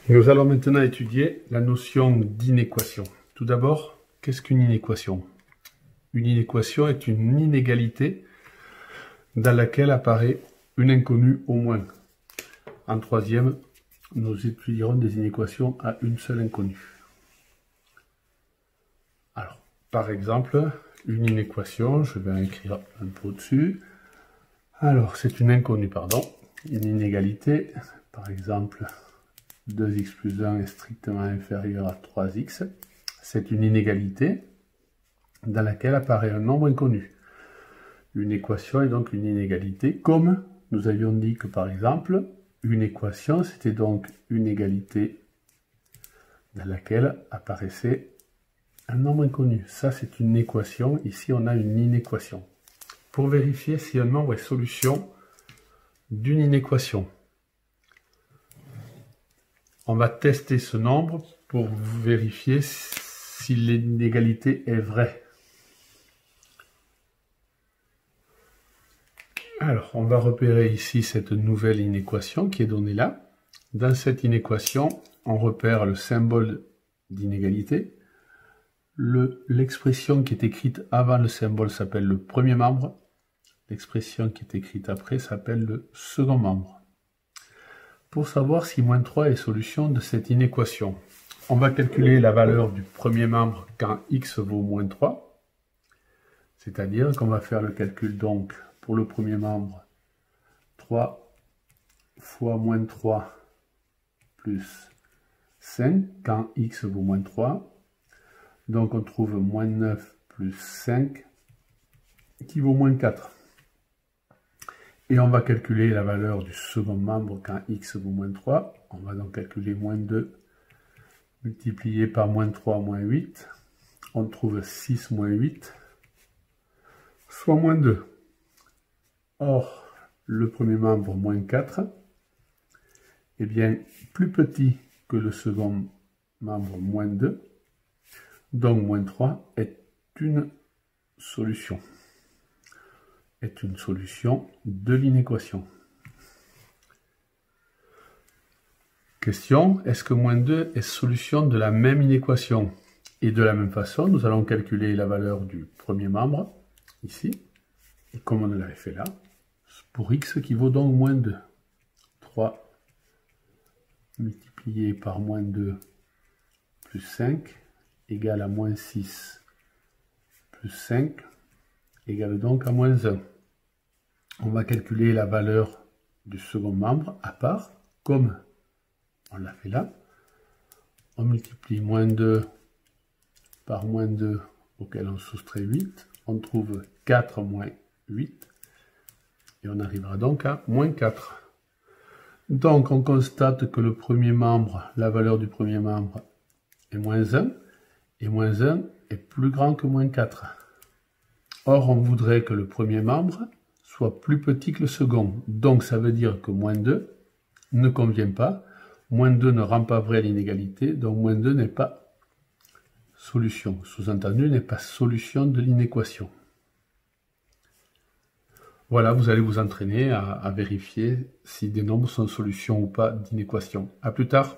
Nous allons maintenant étudier la notion d'inéquation. Tout d'abord, qu'est-ce qu'une inéquation? Une inéquation est une inégalité dans laquelle apparaît une inconnue au moins. En troisième, nous étudierons des inéquations à une seule inconnue. Alors, par exemple, une inéquation, je vais écrire un peu au-dessus. Alors, c'est une inconnue, pardon, une inégalité, par exemple, 2x plus 1 est strictement inférieur à 3x. C'est une inégalité dans laquelle apparaît un nombre inconnu. Une équation est donc une inégalité, comme nous avions dit que, par exemple, une équation, c'était donc une égalité dans laquelle apparaissait un nombre inconnu. Ça, c'est une équation. Ici, on a une inéquation. Pour vérifier si un nombre est solution d'une inéquation, on va tester ce nombre pour vérifier si l'inégalité est vraie. Alors, on va repérer ici cette nouvelle inéquation qui est donnée là. Dans cette inéquation, on repère le symbole d'inégalité. L'expression qui est écrite avant le symbole s'appelle le premier membre. L'expression qui est écrite après s'appelle le second membre. Pour savoir si moins 3 est solution de cette inéquation, on va calculer la valeur du premier membre quand x vaut moins 3. C'est-à-dire qu'on va faire le calcul donc pour le premier membre 3 fois moins 3 plus 5 quand x vaut moins 3. Donc on trouve moins 9 plus 5 qui vaut moins 4. Et on va calculer la valeur du second membre quand x vaut moins 3. On va donc calculer moins 2 multiplié par moins 3 moins 8. On trouve 6 moins 8, soit moins 2. Or, le premier membre, moins 4, est bien plus petit que le second membre, moins 2. Donc, moins 3 est une solution. Est une solution de l'inéquation. Question, est-ce que moins 2 est solution de la même inéquation? Et de la même façon, nous allons calculer la valeur du premier membre, ici, et comme on l'avait fait là, pour x qui vaut donc moins 2. 3 multiplié par moins 2 plus 5 égale à moins 6 plus 5 égale donc à moins 1. On va calculer la valeur du second membre à part, comme on l'a fait là. On multiplie moins 2 par moins 2 auquel on soustrait 8. On trouve 4 moins 8. Et on arrivera donc à moins 4. Donc on constate que le premier membre, la valeur du premier membre est moins 1. Et moins 1 est plus grand que moins 4. Or, on voudrait que le premier membre soit plus petit que le second. Donc, ça veut dire que moins 2 ne convient pas. Moins 2 ne rend pas vrai l'inégalité. Donc, moins 2 n'est pas solution. Sous-entendu, n'est pas solution de l'inéquation. Voilà, vous allez vous entraîner à vérifier si des nombres sont solutions ou pas d'inéquation. À plus tard.